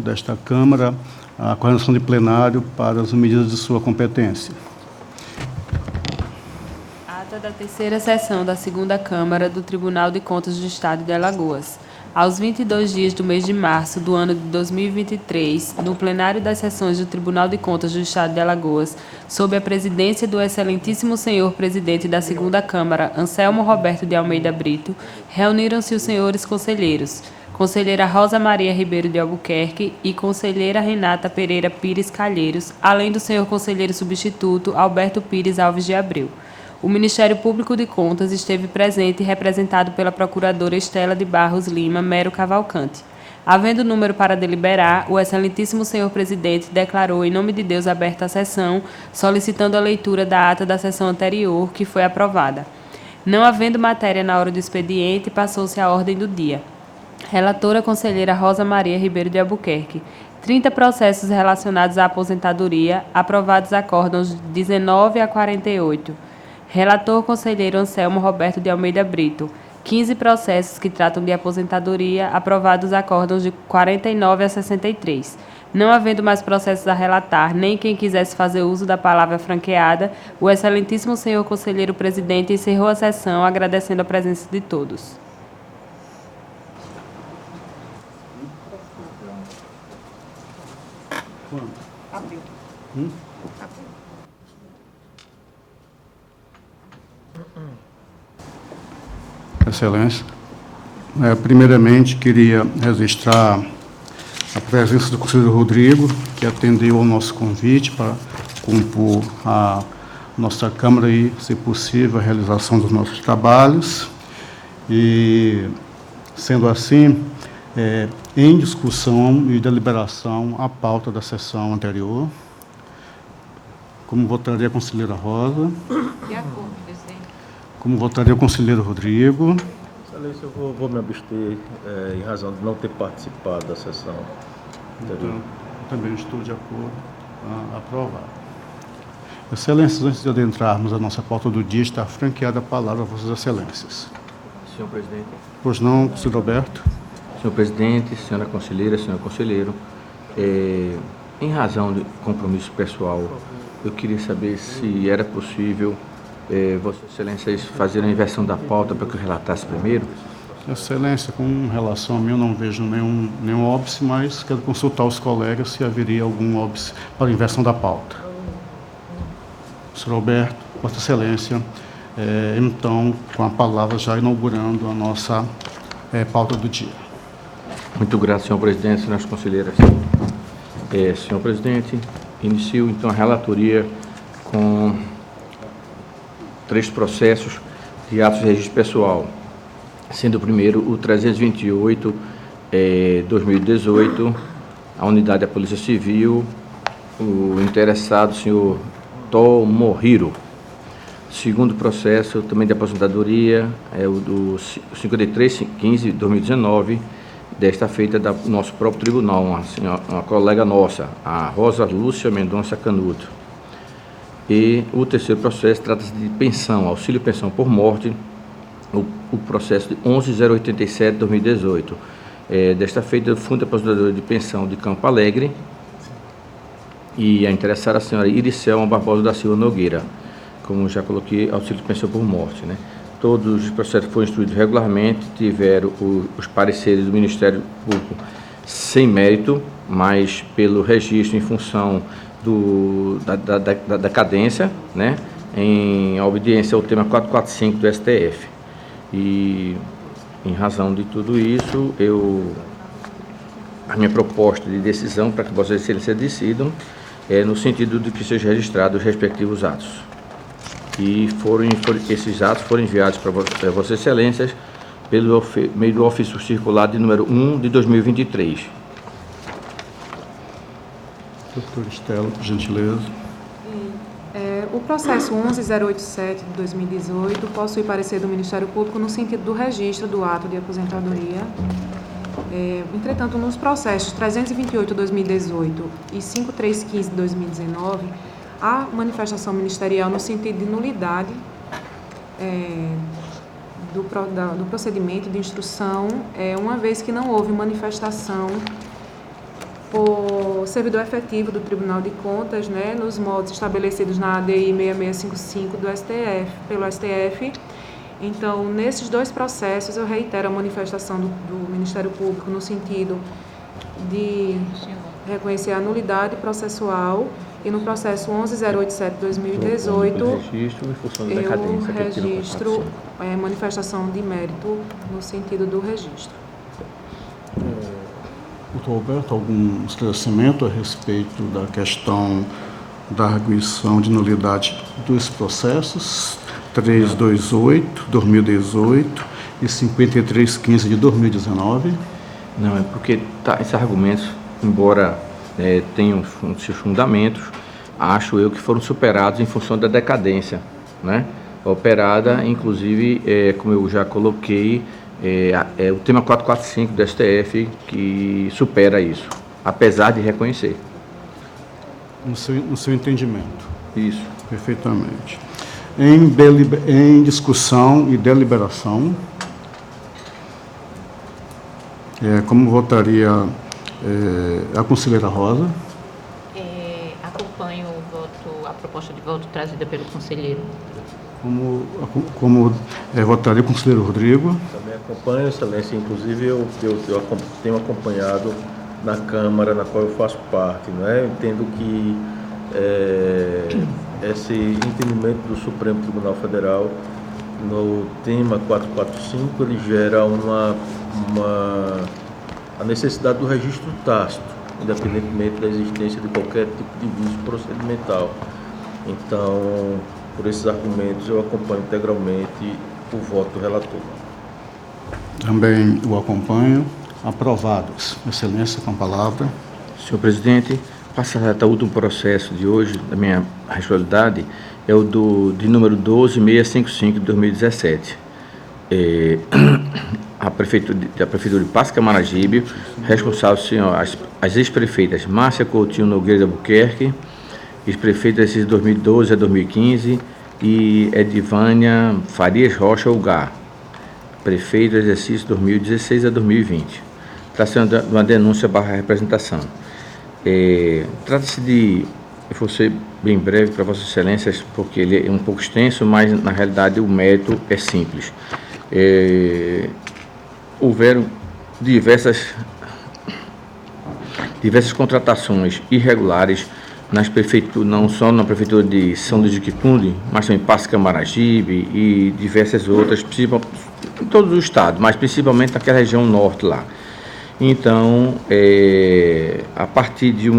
desta Câmara a coordenação de plenário para as medidas de sua competência. Ata da terceira sessão da segunda Câmara do Tribunal de Contas do Estado de Alagoas. Aos 22 dias do mês de março do ano de 2023, no plenário das sessões do Tribunal de Contas do Estado de Alagoas, sob a presidência do excelentíssimo senhor presidente da segunda Câmara, Anselmo Roberto de Almeida Brito, reuniram-se os senhores conselheiros, conselheira Rosa Maria Ribeiro de Albuquerque e conselheira Renata Pereira Pires Calheiros, além do senhor conselheiro substituto Alberto Pires Alves de Abreu. O Ministério Público de Contas esteve presente e representado pela procuradora Estela de Barros Lima Mero Cavalcante. Havendo número para deliberar, o excelentíssimo senhor presidente declarou em nome de Deus aberta a sessão, solicitando a leitura da ata da sessão anterior, que foi aprovada. Não havendo matéria na hora do expediente, passou-se à ordem do dia. Relatora conselheira Rosa Maria Ribeiro de Albuquerque. 30 processos relacionados à aposentadoria, aprovados acórdãos 19 a 48. Relator conselheiro Anselmo Roberto de Almeida Brito. 15 processos que tratam de aposentadoria, aprovados acórdãos de 49 a 63. Não havendo mais processos a relatar, nem quem quisesse fazer uso da palavra franqueada, o excelentíssimo senhor conselheiro presidente encerrou a sessão, agradecendo a presença de todos. Abril. Excelência, primeiramente queria registrar a presença do conselheiro Rodrigo, que atendeu ao nosso convite para compor a nossa Câmara e, se possível, a realização dos nossos trabalhos. E, sendo assim, em discussão e deliberação a pauta da sessão anterior. Como votaria a conselheira Rosa? De acordo, presidente. Como votaria o conselheiro Rodrigo? Excelência, eu vou me abster em razão de não ter participado da sessão anterior. Então, também estou de acordo. Aprovado. Excelências, antes de adentrarmos a nossa pauta do dia, está franqueada a palavra a Vossas Excelências. Senhor presidente. Pois não, conselheiro Roberto? Senhor presidente, senhora conselheira, senhor conselheiro, em razão de compromisso pessoal, eu queria saber se era possível Vossas Excelências fazerem a inversão da pauta para que eu relatasse primeiro. Excelência, com relação a mim, eu não vejo nenhum óbice, mas quero consultar os colegas se haveria algum óbice para a inversão da pauta. Senhor Roberto, Vossa Excelência, então, com a palavra já inaugurando a nossa pauta do dia. Muito grato, senhor presidente, senhoras conselheiras. Senhor presidente, inicio então a relatoria com 3 processos de atos de registro pessoal, sendo o primeiro o 328/2018, a unidade da Polícia Civil, o interessado, senhor Tomohiro. Segundo processo, também de aposentadoria, é o do 53/15/2019, desta feita do nosso próprio tribunal, uma colega nossa, a Rosa Lúcia Mendonça Canuto. E o terceiro processo trata-se de pensão, auxílio pensão por morte, o processo de 11.087/2018, desta feita do Fundo de Aposentadoria de Pensão de Campo Alegre, e a interessada a senhora Iricelma Barbosa da Silva Nogueira, como já coloquei, auxílio de pensão por morte, né? Todos os processos foram instruídos regularmente, tiveram os pareceres do Ministério Público sem mérito, mas pelo registro em função da cadência, né? Em obediência ao tema 445 do STF. E, em razão de tudo isso, a minha proposta de decisão para que Vossas Excelências decidam no sentido de que sejam registrados os respectivos atos. E esses atos foram enviados para Vossas Excelências pelo meio do ofício circular de número 1 de 2023. Doutora Estela, por gentileza. O processo 11.087 de 2018 possui parecer do Ministério Público no sentido do registro do ato de aposentadoria. Entretanto, nos processos 328 de 2018 e 5315 de 2019, há manifestação ministerial no sentido de nulidade do procedimento de instrução, uma vez que não houve manifestação por servidor efetivo do Tribunal de Contas, né, nos moldes estabelecidos na ADI 6655 do STF, pelo STF. Então, nesses dois processos, eu reitero a manifestação do Ministério Público no sentido de reconhecer a nulidade processual, e no processo 11.087/2018, Registro em função da eu decadência que aquilo registro aconteceu. manifestação de mérito no sentido do registro. Doutor Roberto, algum esclarecimento a respeito da questão da arguição de nulidade dos processos 328, 2018 e 5315 de 2019? Não, é porque esses argumentos, embora tenham seus fundamentos, acho eu que foram superados em função da decadência, né? Operada, inclusive, como eu já coloquei, o tema 445 do STF que supera isso, apesar de reconhecer. No seu entendimento. Isso. Perfeitamente. Em discussão e deliberação, como votaria a conselheira Rosa? Acompanho a proposta de voto trazida pelo conselheiro. Como votaria o conselheiro Rodrigo? Também acompanho, Excelência. Inclusive, eu tenho acompanhado na Câmara, na qual eu faço parte, né? Eu entendo que esse entendimento do Supremo Tribunal Federal no tema 445, ele gera a necessidade do registro tácito, independentemente da existência de qualquer tipo de vício procedimental. Então, por esses argumentos, eu acompanho integralmente o voto do relator. Também o acompanho. Aprovados. Excelência, com a palavra. Senhor presidente, passar até o último processo de hoje, da minha responsabilidade, é o de número 12655 de 2017. A Prefeitura de Passos Camaragibe, responsável, senhor, as ex-prefeitas Márcia Coutinho Nogueira de Albuquerque, ex-prefeitas de 2012 a 2015, e Edivânia Farias Rocha Ugar, prefeito do exercício 2016 a 2020. Trata-se de uma denúncia barra representação. Trata-se de, eu vou ser bem breve para Vossas Excelências, porque ele é um pouco extenso, mas na realidade o mérito é simples. Houveram diversas contratações irregulares nas prefeituras, não só na prefeitura de São Luís de Quipunde, mas também Passos Camaragibe e diversas outras, em todo o estado, mas principalmente naquela região norte lá. Então, a partir de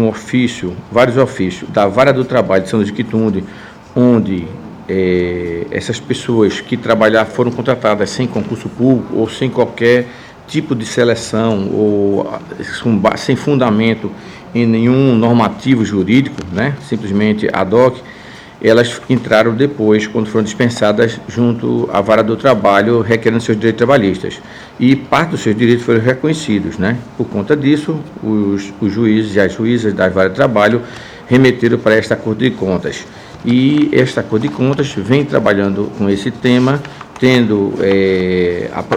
vários ofícios da Vara do Trabalho de São Luís de Quitunde, onde essas pessoas que trabalharam foram contratadas sem concurso público ou sem qualquer tipo de seleção ou sem fundamento em nenhum normativo jurídico, né? Simplesmente ad hoc, elas entraram depois, quando foram dispensadas, junto à Vara do Trabalho, requerendo seus direitos trabalhistas. E parte dos seus direitos foram reconhecidos, né? Por conta disso, os juízes e as juízas da Vara do Trabalho remeteram para esta Corte de Contas. E esta Corte de Contas vem trabalhando com esse tema, tendo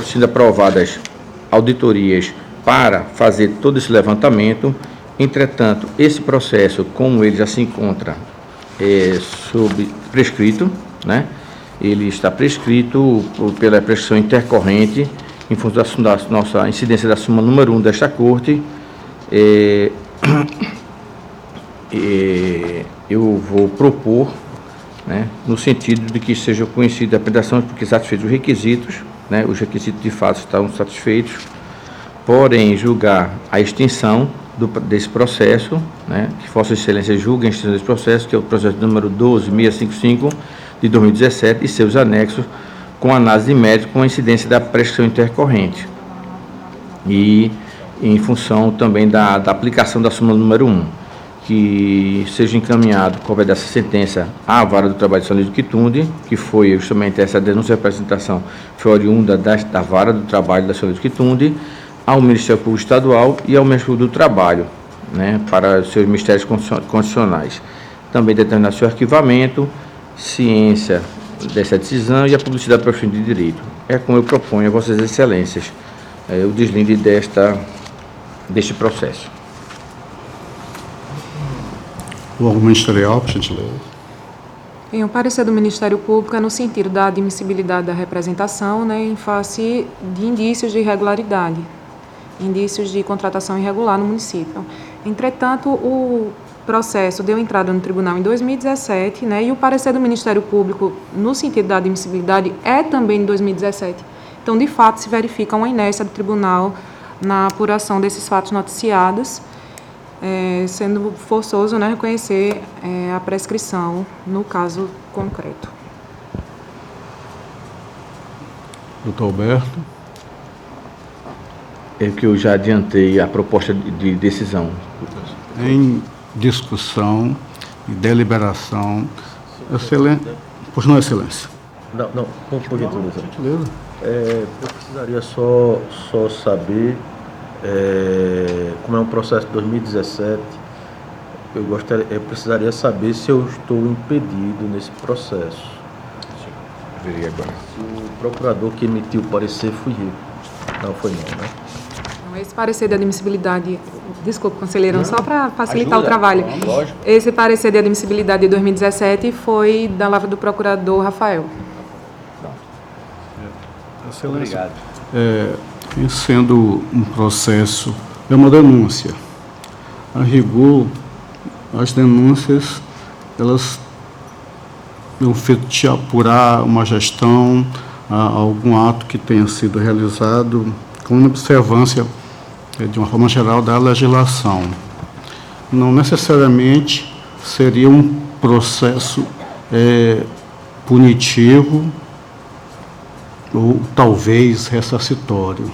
sido aprovadas auditorias para fazer todo esse levantamento. Entretanto, esse processo, como ele já se encontra prescrito, né? Ele está prescrito pela prescrição intercorrente em função da nossa incidência da súmula número 1 desta Corte. Eu vou propor, né, no sentido de que seja conhecida a apresentação, porque satisfeitos os requisitos, né, os requisitos de fato estão satisfeitos, porém julgar a extinção desse processo, né, que Vossa Excelência julgue a extinção desse processo, que é o processo número 12655 de 2017 e seus anexos, com análise de mérito com a incidência da prescrição intercorrente e em função também da aplicação da súmula número 1, que seja encaminhado, como dessa sentença, à Vara do Trabalho de São Luís de Quitunde, que foi justamente essa denúncia de representação, foi oriunda da Vara do Trabalho da São Luís de Quitunde, ao Ministério Público Estadual e ao Ministério do Trabalho, né, para os seus ministérios constitucionais. Também determinar seu arquivamento, ciência dessa decisão e a publicidade para o fim de direito. É como eu proponho a Vossas Excelências o deslinde deste processo. O órgão ministerial, por gentileza. Bem, o parecer do Ministério Público é no sentido da admissibilidade da representação, né, em face de indícios de irregularidade, indícios de contratação irregular no município. Entretanto, o processo deu entrada no tribunal em 2017, né, e o parecer do Ministério Público, no sentido da admissibilidade, é também de 2017. Então, de fato, se verifica uma inércia do tribunal na apuração desses fatos noticiados, sendo forçoso, né, reconhecer a prescrição no caso concreto. Doutor Alberto. É que eu já adiantei a proposta de decisão. Em discussão e deliberação. Excelência. Pois não, Excelência. Não, por gentileza. Gentileza. Eu precisaria só saber, como é um processo de 2017, eu precisaria saber se eu estou impedido nesse processo. Veria agora. Se o procurador que emitiu o parecer fui eu. Não foi não, né? Então, esse parecer de admissibilidade, desculpe, conselheiro, só para facilitar o trabalho. Lógico. Esse parecer de admissibilidade de 2017 foi da lavra do procurador Rafael. Excelência. Em sendo um processo, é uma denúncia. A rigor, as denúncias, elas o feito de apurar uma gestão, algum ato que tenha sido realizado com observância, de uma forma geral, da legislação. Não necessariamente seria um processo punitivo ou talvez ressarcitório.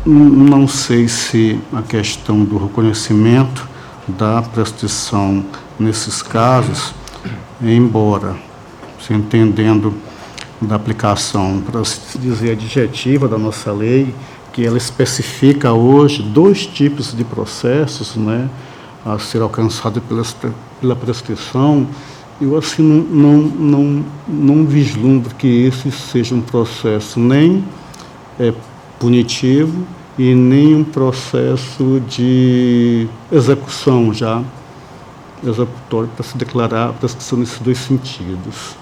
Não sei se a questão do reconhecimento da prescrição nesses casos, embora se entendendo da aplicação, para se dizer adjetiva da nossa lei, que ela especifica hoje 2 tipos de processos, né, a ser alcançado pela prescrição, eu assim não vislumbro que esse seja um processo nem punitivo e nem um processo de execução já executório para se declarar a prescrição nesses 2 sentidos.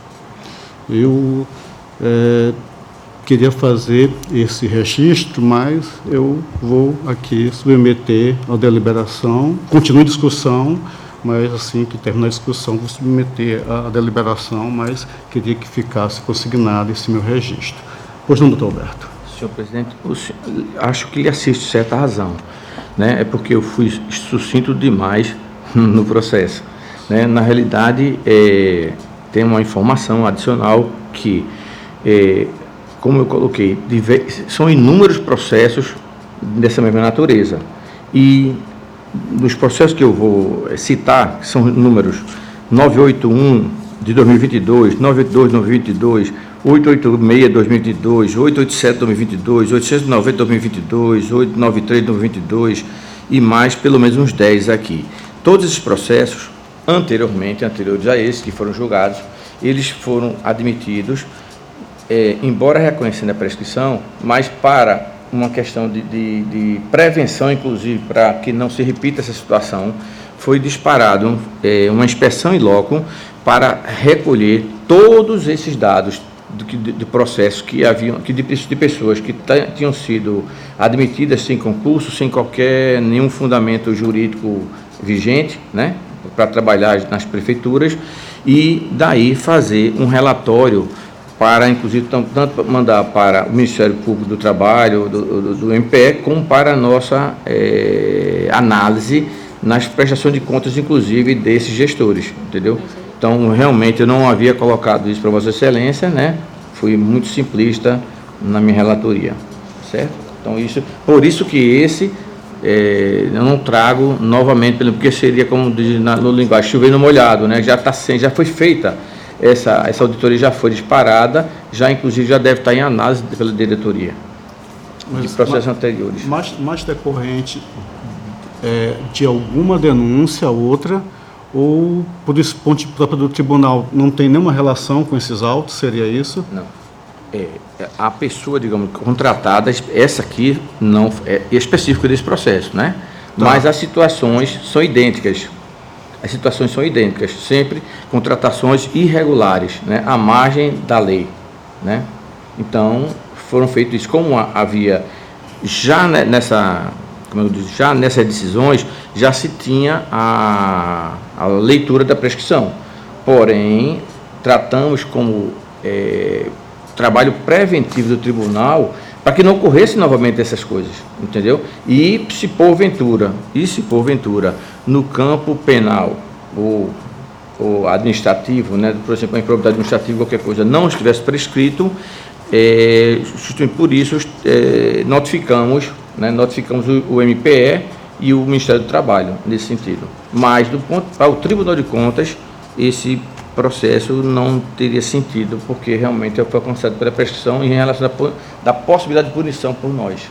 Eu queria fazer esse registro, mas eu vou aqui submeter à deliberação, continue a discussão, mas assim que terminar a discussão vou submeter à deliberação, mas queria que ficasse consignado esse meu registro. Pois não, doutor Alberto? Senhor presidente, acho que lhe assisto certa razão, né? É porque eu fui sucinto demais no processo, né? Na realidade, tem uma informação adicional que, como eu coloquei, são inúmeros processos dessa mesma natureza. E nos processos que eu vou citar, que são números 981 de 2022, 982 de 2022, 886 de 2022, 887 de 2022, 890 de 2022, 893 de 2022 e mais pelo menos uns 10 aqui. Todos esses processos, anteriores a esses que foram julgados, eles foram admitidos, embora reconhecendo a prescrição, mas para uma questão de prevenção, inclusive, para que não se repita essa situação, foi disparado uma inspeção in loco para recolher todos esses dados de processos que haviam, de pessoas que tinham sido admitidas sem concurso, sem nenhum fundamento jurídico vigente, né, para trabalhar nas prefeituras, e daí fazer um relatório para, inclusive, tanto mandar para o Ministério Público do Trabalho, do MPE, como para a nossa análise nas prestações de contas, inclusive, desses gestores, entendeu? Então, realmente, eu não havia colocado isso para Vossa Excelência, né? Fui muito simplista na minha relatoria, certo? Então, por isso que eu não trago novamente, porque seria, como diz no linguagem, chover no molhado, né? Já foi feita, essa auditoria já foi disparada, inclusive já deve estar em análise pela diretoria de processos anteriores. Mais decorrente de alguma denúncia, outra, ou por esse ponto próprio do tribunal, não tem nenhuma relação com esses autos, seria isso? Não. A pessoa, digamos, contratada, essa aqui não é específica desse processo, né? Mas as situações são idênticas. As situações são idênticas, sempre contratações irregulares, né, à margem da lei, né? Então, foram feitos isso. Como havia, já já nessas decisões, já se tinha a leitura da prescrição. Porém, tratamos como trabalho preventivo do tribunal para que não ocorresse novamente essas coisas, entendeu? E se porventura, no campo penal ou administrativo, né, por exemplo, a improbidade administrativa, qualquer coisa, não estivesse prescrito, justamente por isso notificamos o MPE e o Ministério do Trabalho nesse sentido. Mas para o Tribunal de Contas, esse processo não teria sentido, porque realmente foi alcançado pela prescrição em relação da possibilidade de punição por nós,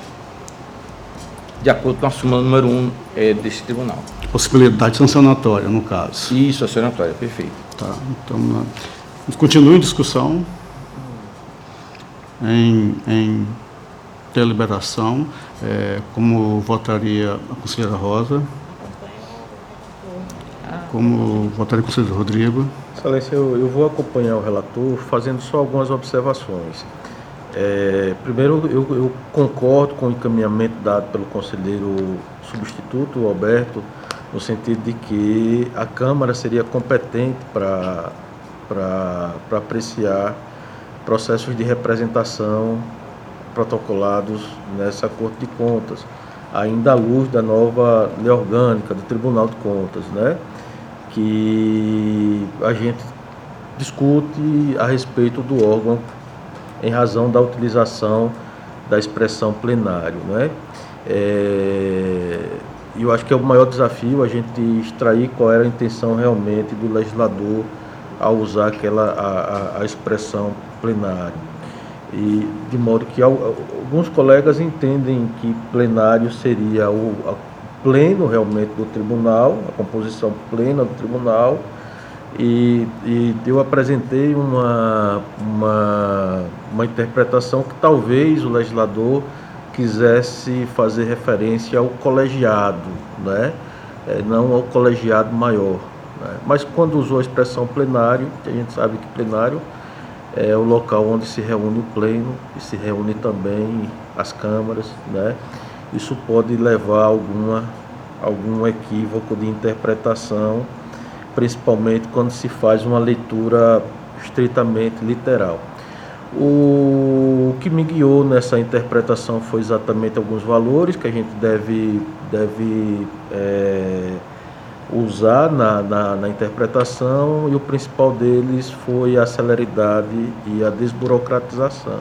de acordo com a súmula número 1 desse tribunal. Possibilidade sancionatória, no caso. Isso, sancionatória, perfeito. Tá, então, continua em discussão. Em deliberação, como votaria a conselheira Rosa? Como votaria o conselheiro Rodrigo? Excelência, eu vou acompanhar o relator fazendo só algumas observações. Primeiro, eu concordo com o encaminhamento dado pelo conselheiro substituto, Alberto, no sentido de que a Câmara seria competente para apreciar processos de representação protocolados nessa Corte de Contas, ainda à luz da nova lei orgânica do Tribunal de Contas, né? Que a gente discute a respeito do órgão em razão da utilização da expressão plenário, né? E eu acho que é o maior desafio a gente extrair qual era a intenção realmente do legislador ao usar a expressão plenário. E de modo que alguns colegas entendem que plenário seria o pleno realmente do tribunal, a composição plena do tribunal, e eu apresentei uma interpretação que talvez o legislador quisesse fazer referência ao colegiado, né? Não ao colegiado maior, né? Mas quando usou a expressão plenário, que a gente sabe que plenário é o local onde se reúne o pleno e se reúne também as câmaras, né? Isso pode levar a algum equívoco de interpretação, principalmente quando se faz uma leitura estritamente literal. O que me guiou nessa interpretação foi exatamente alguns valores que a gente deve usar na interpretação, e o principal deles foi a celeridade e a desburocratização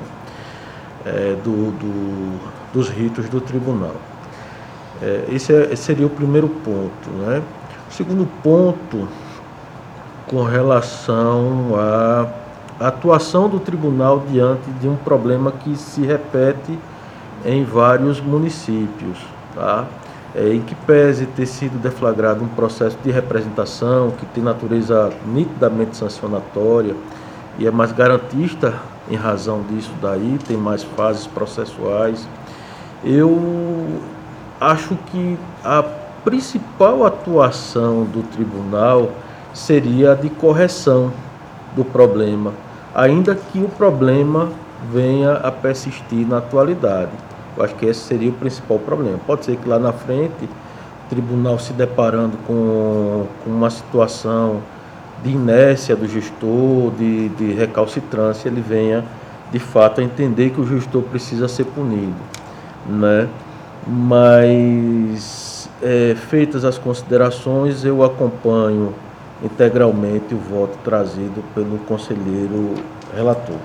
dos ritos do tribunal. Esse seria o primeiro ponto, né? O segundo ponto, com relação à atuação do tribunal diante de um problema que se repete em vários municípios, tá? Em que pese ter sido deflagrado um processo de representação que tem natureza nitidamente sancionatória e é mais garantista em razão disso daí, tem mais fases processuais, eu acho que a principal atuação do tribunal seria a de correção do problema, ainda que o problema venha a persistir na atualidade. Eu acho que esse seria o principal problema. Pode ser que lá na frente, o tribunal se deparando com uma situação de inércia do gestor, de recalcitrância, ele venha, de fato, a entender que o gestor precisa ser punido, né? Mas, feitas as considerações, eu acompanho integralmente o voto trazido pelo conselheiro relator.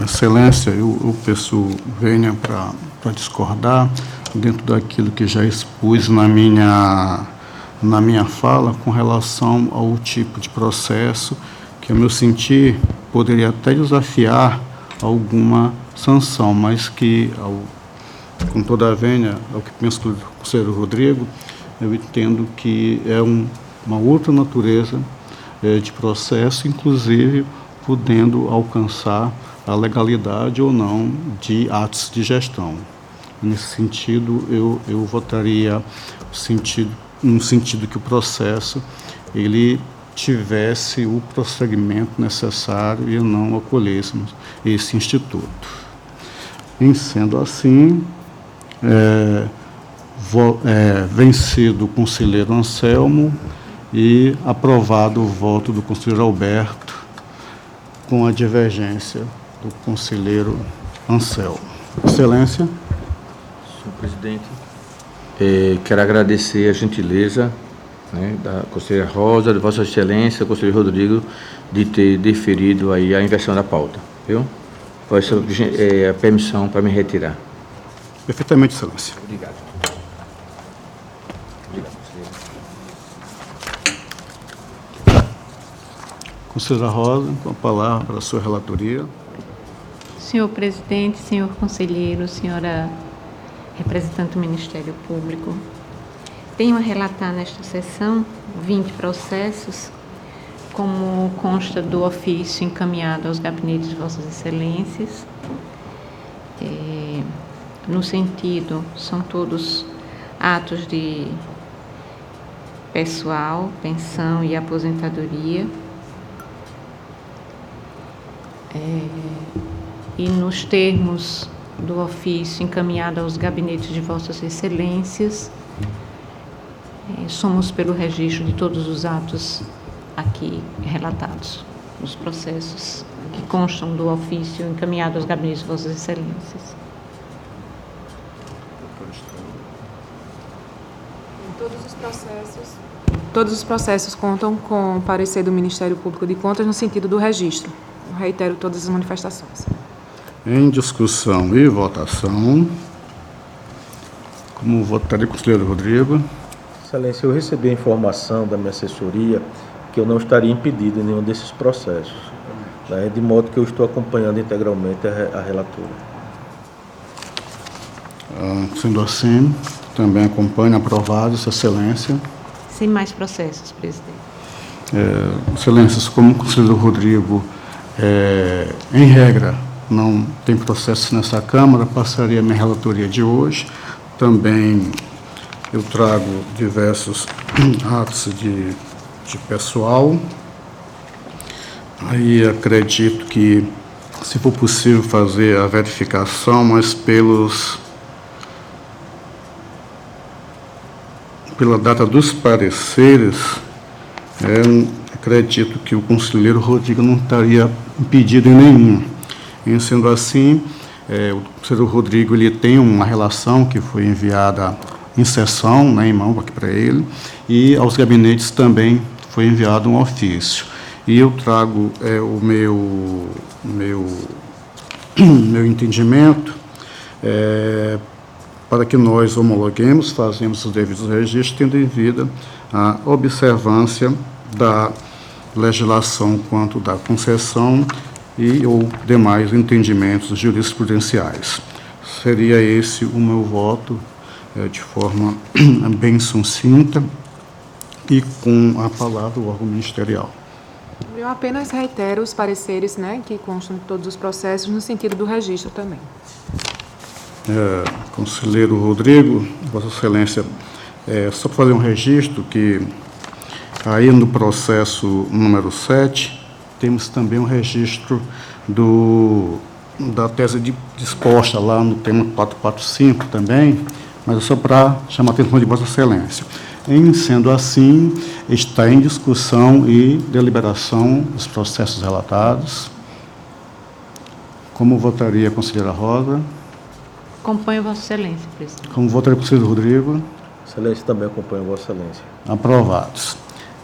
Excelência, eu peço venha para discordar dentro daquilo que já expus na minha fala com relação ao tipo de processo que, a meu sentir, poderia até desafiar alguma sanção, mas que, com toda a vênia, ao que penso do conselheiro Rodrigo, eu entendo que é uma outra natureza de processo, inclusive podendo alcançar a legalidade ou não de atos de gestão. Nesse sentido, eu votaria no sentido que o processo ele tivesse o prosseguimento necessário e não acolhêssemos esse instituto. Em sendo assim, vencido o conselheiro Anselmo e aprovado o voto do conselheiro Alberto, com a divergência do conselheiro Anselmo. Excelência. Senhor presidente, quero agradecer a gentileza, né, da conselheira Rosa, de Vossa Excelência, do conselheiro Rodrigo, de ter deferido aí a inversão da pauta. Viu? Foi essa a permissão para me retirar. Perfeitamente, Excelência. Obrigado. Obrigado, conselheiro. Conselheira Rosa, com a palavra para a sua relatoria. Senhor presidente, senhor conselheiro, senhora representante do Ministério Público, tenho a relatar nesta sessão 20 processos, como consta do ofício encaminhado aos gabinetes de Vossas Excelências. No sentido, são todos atos de pessoal, pensão e aposentadoria. E nos termos do ofício encaminhado aos gabinetes de Vossas Excelências, somos pelo registro de todos os atos aqui relatados, os processos que constam do ofício encaminhado aos gabinetes de Vossas Excelências. Todos os processos contam com o parecer do Ministério Público de Contas no sentido do registro. Eu reitero todas as manifestações. Em discussão e votação, como votaria o conselheiro Rodrigo? Excelência, eu recebi a informação da minha assessoria que eu não estaria impedido em nenhum desses processos, né, de modo que eu estou acompanhando integralmente a relatora. Sendo assim, também acompanho, aprovado, Sua Excelência. Sem mais processos, presidente. Excelências, como o conselheiro Rodrigo, em regra, não tem processo nessa Câmara, passaria a minha relatoria de hoje. Também eu trago diversos atos de pessoal. Aí acredito que, se for possível, fazer a verificação, mas pela data dos pareceres, acredito que o conselheiro Rodrigo não estaria impedido em nenhum. E sendo assim, o conselheiro Rodrigo ele tem uma relação que foi enviada em sessão, né, em mão aqui para ele, e aos gabinetes também foi enviado um ofício. E eu trago o meu entendimento para que nós homologuemos, fazemos os devidos registros, tendo em vista a observância da legislação quanto da concessão e ou demais entendimentos jurisprudenciais. Seria esse o meu voto, de forma bem sucinta e com a palavra o órgão ministerial. Eu apenas reitero os pareceres, né, que constam de todos os processos no sentido do registro também. Conselheiro Rodrigo, Vossa Excelência, só para fazer um registro que aí no processo número 7, temos também um registro da tese disposta lá no tema 445 também, mas é só para chamar a atenção de Vossa Excelência. Em sendo assim, está em discussão e deliberação os processos relatados. Como votaria a conselheira Rosa? Acompanho Vossa Excelência, presidente. Como votaria o conselheiro Rodrigo? Excelência, também acompanho Vossa Excelência. Aprovados.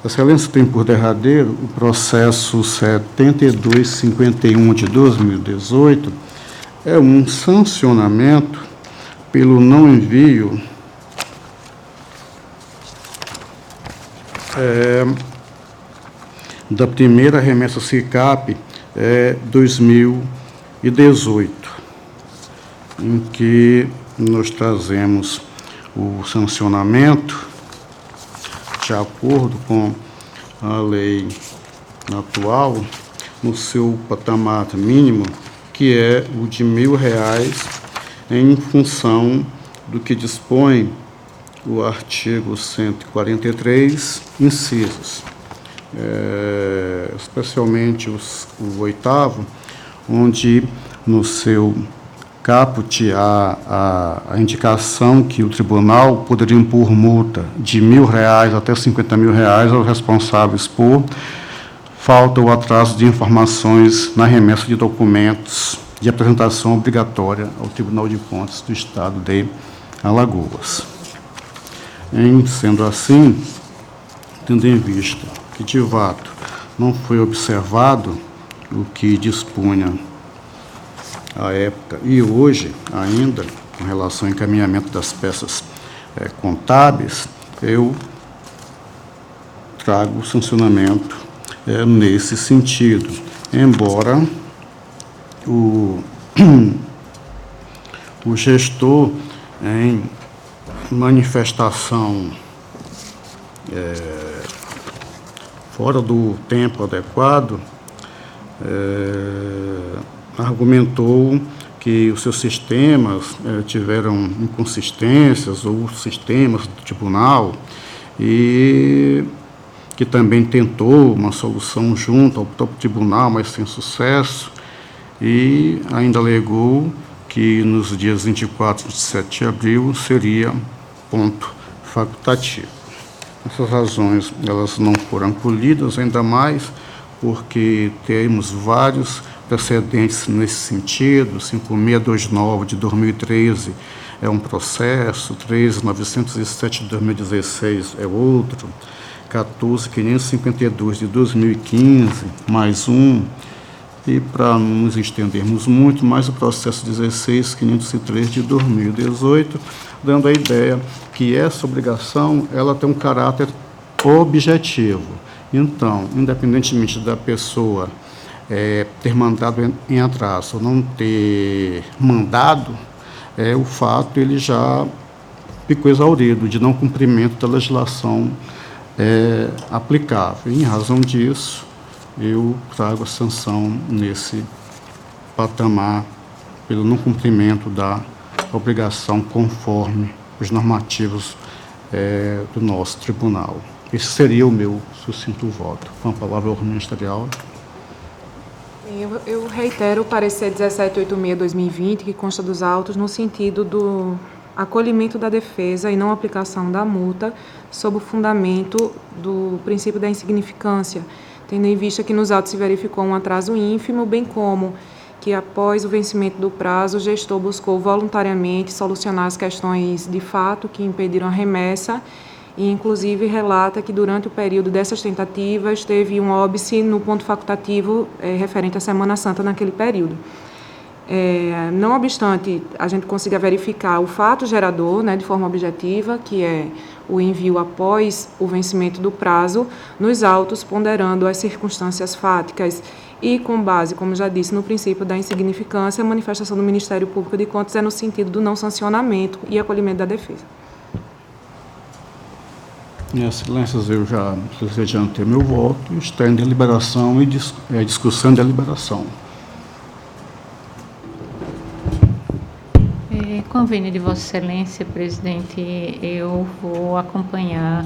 Excelência, tem por derradeiro o processo 7251 de 2018, é um sancionamento pelo não envio da primeira remessa SICAP 2018, em que nós trazemos o sancionamento de acordo com a lei atual, no seu patamar mínimo, que é o de R$ 1.000 em função do que dispõe o artigo 143, incisos, especialmente o 8º, onde no seu caput há a indicação que o tribunal poderia impor multa de R$ 1.000 até R$ 50.000 aos responsáveis por falta ou atraso de informações na remessa de documentos de apresentação obrigatória ao Tribunal de Contas do Estado de Alagoas. Sendo assim, tendo em vista que, de fato, não foi observado o que dispunha à época e hoje ainda, com relação ao encaminhamento das peças contábeis, eu trago o sancionamento nesse sentido, embora o gestor, em manifestação fora do tempo adequado, argumentou que os seus sistemas tiveram inconsistências, ou os sistemas do tribunal, e que também tentou uma solução junto ao próprio tribunal, mas sem sucesso, e ainda alegou que nos dias 24 e 27 de abril seria ponto facultativo. Essas razões elas não foram acolhidas, ainda mais porque temos vários precedentes nesse sentido. 5629 de 2013 é um processo, 13907 de 2016 é outro, 14552 de 2015 mais um, e para não nos estendermos muito, mais o processo 16503 de 2018, dando a ideia que essa obrigação ela tem um caráter objetivo. Então, independentemente da pessoa ter mandado em atraso ou não ter mandado, o fato ele já ficou exaurido de não cumprimento da legislação aplicável. Em razão disso, eu trago a sanção nesse patamar pelo não cumprimento da obrigação conforme os normativos do nosso tribunal. Esse seria o meu sucinto voto. Com a palavra ao ministerial. Eu reitero o parecer 1786/2020, que consta dos autos, no sentido do acolhimento da defesa e não aplicação da multa, sob o fundamento do princípio da insignificância, tendo em vista que nos autos se verificou um atraso ínfimo, bem como que, após o vencimento do prazo, o gestor buscou voluntariamente solucionar as questões de fato que impediram a remessa, e inclusive relata que durante o período dessas tentativas teve um óbice no ponto facultativo referente à Semana Santa naquele período. Não obstante a gente consiga verificar o fato gerador, de forma objetiva, que é o envio após o vencimento do prazo, nos autos ponderando as circunstâncias fáticas e com base, como já disse, no princípio da insignificância, a manifestação do Ministério Público de Contas é no sentido do não sancionamento e acolhimento da defesa. Excelências, eu já adiantei meu voto, está em deliberação e discussão e deliberação. Convênio de Vossa Excelência, presidente, eu vou acompanhar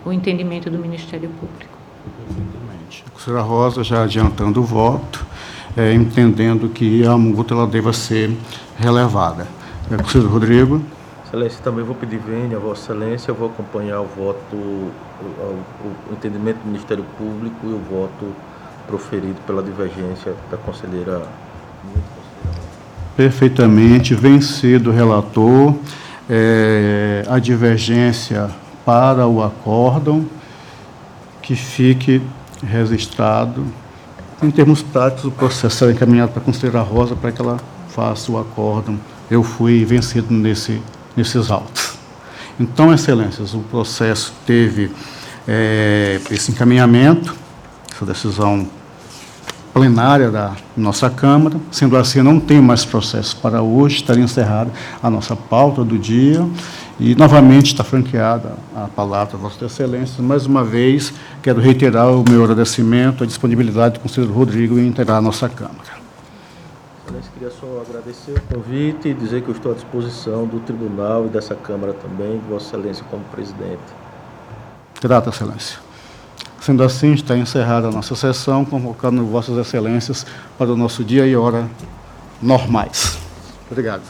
o entendimento do Ministério Público. Perfeitamente. A senhora Rosa, já adiantando o voto, entendendo que a multa ela deva ser relevada. Conselheiro Rodrigo. Excelência, também vou pedir vênia a Vossa Excelência, eu vou acompanhar o voto, o entendimento do Ministério Público e o voto proferido pela divergência da conselheira. Perfeitamente, vencido o relator, a divergência para o acórdão, que fique registrado. Em termos práticos, o processo será encaminhado para a conselheira Rosa para que ela faça o acórdão. Eu fui vencido nesses autos. Então, excelências, o processo teve esse encaminhamento, essa decisão plenária da nossa Câmara. Sendo assim, não tem mais processo para hoje, estaria encerrada a nossa pauta do dia e, novamente, está franqueada a palavra a Vossa Excelência. Mais uma vez, quero reiterar o meu agradecimento, a disponibilidade do conselheiro Rodrigo em integrar a nossa Câmara. Excelência, queria só agradecer o convite e dizer que eu estou à disposição do Tribunal e dessa Câmara também, de Vossa Excelência como presidente. Grato, Excelência. Sendo assim, está encerrada a nossa sessão, convocando Vossas Excelências para o nosso dia e hora normais. Obrigado.